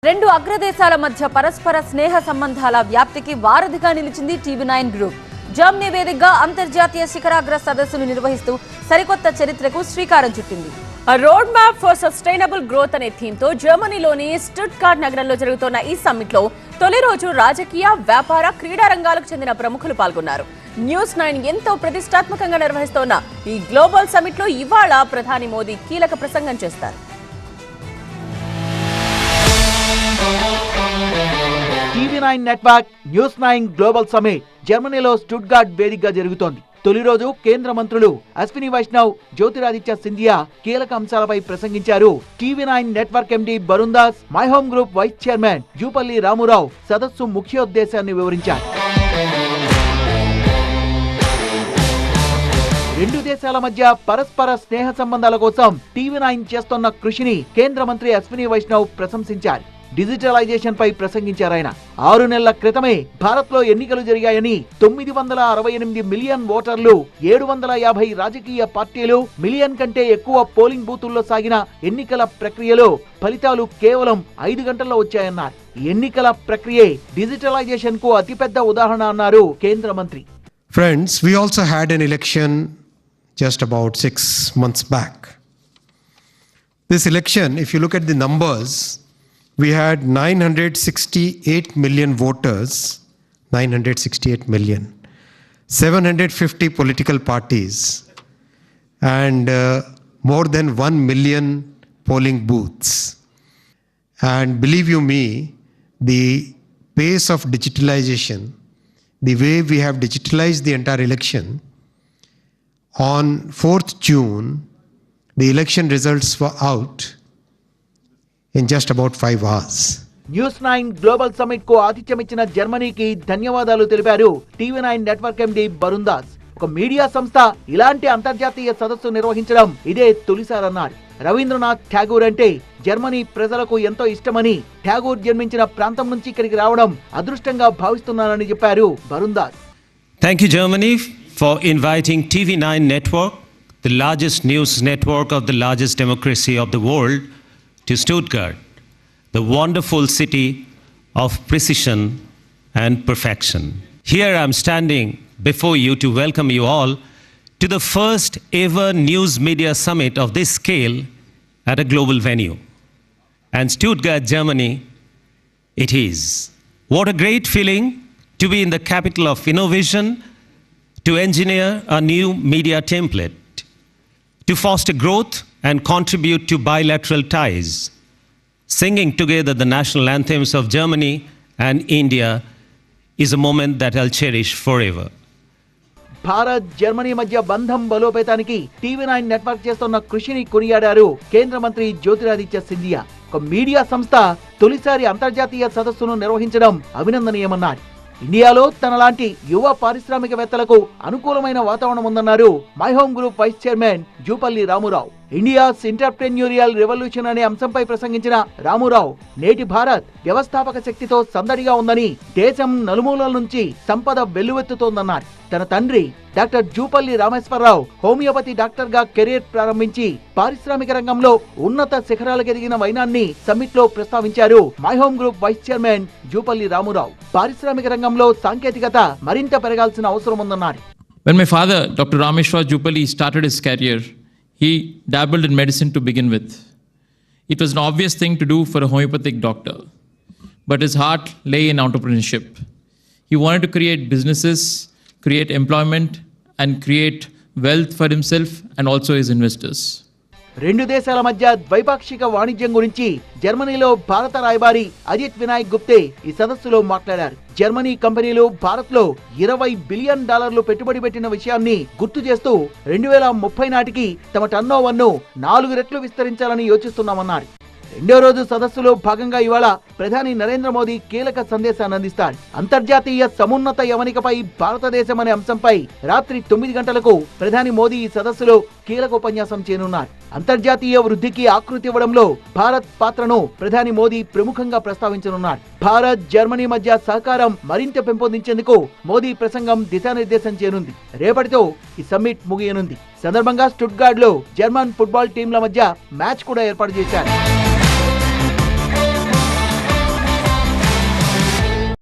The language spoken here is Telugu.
రెండు అగ్రదేశాల మధ్య పరస్పర స్నేహ సంబంధాల వ్యాప్తికి వారధిగా నిలిచింది టీవీ9 గ్రూప్. జర్మనీ వేదికగా అంతర్జాతీయ శిఖరాగ్ర సదస్సును నిర్వహిస్తూ సరికొత్త చరిత్రకు శ్రీకారం చుట్టింది. Road map for sustainable growth అనే థీమ్తో జర్మనీలోని స్టుట్గార్ట్ నగరంలో జరుగుతున్న ఈ సమ్మిట్లో తొలి రోజు రాజకీయ, వ్యాపార, క్రీడా రంగాలకు చెందిన ప్రముఖులు పాల్గొన్నారు. న్యూస్9 ఎంతో ప్రతిష్టాత్మకంగా నిర్వహిస్తోన్న ఈ గ్లోబల్ సమ్మిట్లో ఇవాళ ప్రధాని మోదీ కీలక ప్రసంగం చేస్తారు. టీవీ9 నెట్వర్క్ న్యూస్9 గ్లోబల్ సమ్మిట్ జర్మనీలో స్టుట్గార్ట్ వేదికగా జరుగుతోంది. తొలి రోజు కేంద్ర మంత్రులు అశ్విని వైష్ణవ్, జ్యోతిరాదిత్య సింధియా కీలక అంశాలపై ప్రసంగించారు. TV9 network MD Varun Das, my home group vice chairman Jupally Rama Rao సదస్సు ముఖ్యోద్దేశాన్ని వివరించారు. రెండు దేశాల మధ్య పరస్పర స్నేహ సంబంధాల కోసం టీవీ9 చేస్తున్న కృషిని కేంద్ర మంత్రి అశ్విని వైష్ణవ్ ప్రశంసించారు. డిజిటలైజేషన్ పై ప్రసంగించారు ఆయన. 6 నెలల క్రితమే భారత్ లో ఎన్నికలు జరిగాయని, 968 మిలియన్ ఓటర్లు, 750 రాజకీయ పార్టీలు, మిలియన్ కంటే ఎక్కువ పోలింగ్ బూతుల్లో సాగిన ఎన్నికల ప్రక్రియలో ఫలితాలు కేవలం 5 గంటల్లో వచ్చాయన్నారు. ఎన్నికల ప్రక్రియే డిజిటలైజేషన్ కు అతిపెద్ద ఉదాహరణ అన్నారు కేంద్ర మంత్రి. Friends, we also had an election just about 6 months back. This election, if you look at the numbers, we had 968 million voters, 968 million, 750 political parties, and more than 1 million polling booths. And believe you me, the pace of digitalization, the way we have digitalized the entire election, on 4th June, the election results were out in just about 5 hours. News Nine global summit కు ఆతిథ్యమిచ్చిన జర్మనీకి ధన్యవాదాలు తెలిపారు TV Nine network MD Varun Das. ఒక మీడియా సంస్థ ఇలాంటి అంతర్జాతీయ సదస్సు నిర్వహించడం ఇదే తొలిసారన్నారు. రవీంద్రనాథ్ ఠాగూర్ అంటే జర్మనీ ప్రజలకు ఎంతో ఇష్టమని, ఠాగూర్ జన్మించిన ప్రాంతం నుంచి ఇక్కడికి రావడం అదృష్టంగా భావిస్తున్నానని చెప్పారు Varun Das. Thank you, Germany, for inviting TV9 Network, the largest news network of the largest democracy of the world, to Stuttgart, the wonderful city of precision and perfection. Here I am standing before you to welcome you all to the first ever news media summit of this scale at a global venue. And Stuttgart, Germany, it is. What a great feeling to be in the capital of innovation, to engineer a new media template, to foster growth and contribute to bilateral ties. Singing together the national anthems of Germany and India is a moment that I'll cherish forever. Bharat, Germany మధ్య బంధం బలోపేతానికి టీవీ9 నెట్వర్క్ చేస్తున్న కృషిని కొనియాడారు కేంద్ర మంత్రి జ్యోతిరాదిత్య సింధియా. ఒక మీడియా సంస్థ తొలిసారి అంతర్జాతీయ సదస్సును నిర్వహించడం అభినందనీయమన్నారు. ఇండియాలో తనలాంటి యువ పారిశ్రామికవేత్తలకు అనుకూలమైన వాతావరణం ఉందన్నారు my home group vice chairman Jupally Rama Rao. India's entrepreneurial revolution అనే అంశంపై ప్రసంగించిన రామారావు, నేటి భారత్ వ్యవస్థాపక శక్తితో సందడిగా ఉందని, దేశం నలుమూలల నుంచి సంపద వెల్లువెత్తుతోందన్నారు. తన తండ్రి doctor Jupally Rameshwar Rao homeopathy doctor గా కెరీర్ ప్రారంభించి పారిశ్రామిక రంగంలో ఉన్నత శిఖరాలకు ఎదిగిన వైనాన్ని సమ్మిట్ లో ప్రస్తావించారు my home group vice chairman Jupally Rama Rao. పారిశ్రామిక రంగంలో సాంకేతికత మరింత పెరగాల్సిన అవసరం ఉందన్నారు. When my father, Dr. Rameshwar Jupalli, started his career, he dabbled in medicine to begin with. It was an obvious thing to do for a homeopathic doctor, but his heart lay in entrepreneurship. He wanted to create businesses, create employment, and create wealth for himself and also his investors. రెండు దేశాల మధ్య ద్వైపాక్షిక వాణిజ్యం గురించి జర్మనీలో భారత రాయబారి అజిత్ వినాయక్ గుప్తే ఈ సదస్సులో మాట్లాడారు. జర్మనీ కంపెనీలు భారత్ లో $20 బిలియన్ పెట్టుబడి పెట్టిన విషయాన్ని గుర్తు చేస్తూ 2030 నాటికి తమ టర్నోవర్ను 4 రెట్లు విస్తరించాలని యోచిస్తున్నామన్నారు. రెండో రోజు సదస్సులో భాగంగా ఇవాళ ప్రధాని నరేంద్ర మోదీ కీలక సందేశాన్ని అందిస్తారు. అంతర్జాతీయ సమున్నత యవనికపై భారతదేశం అనే అంశంపై రాత్రి 9 గంటలకు ప్రధాని మోదీ ఈ సదస్సులో కీలక ఉపన్యాసం చేయనున్నారు. అంతర్జాతీయ వృద్ధికి ఆకృతి ఇవ్వడంలో భారత్ పాత్రను ప్రధాని మోదీ ప్రముఖంగా ప్రస్తావించనున్నారు. భారత్, జర్మనీ మధ్య సహకారం మరింత పెంపొందించేందుకు మోదీ ప్రసంగం దిశానిర్దేశం చేయనుంది. రేపటితో ఈ సమ్మిట్ ముగియనుంది. సందర్భంగా స్టుట్గార్ట్ లో జర్మన్ ఫుట్బాల్ టీంల మధ్య మ్యాచ్ కూడా ఏర్పాటు చేశారు.